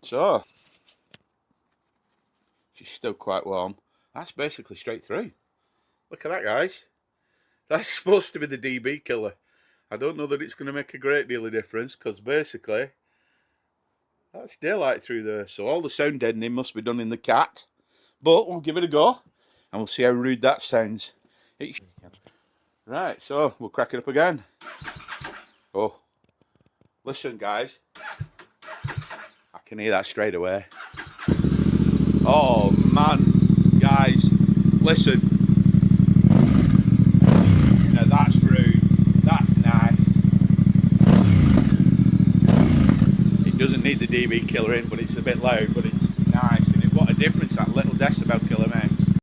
So, she's still quite warm. That's basically straight through. Look at that, guys. That's supposed to be the DB killer. I don't know that it's going to make a great deal of difference because basically that's daylight through there. So all the sound deadening must be done in the cat. But we'll give it a go and we'll see how rude that sounds. Right, so we'll crack it up again. Oh, listen, guys. I can hear that straight away. Oh, man. Guys, listen. Now that's rude. That's nice. It doesn't need the DB killer in, but it's a bit loud, but it's nice. And what a difference that little decibel killer makes.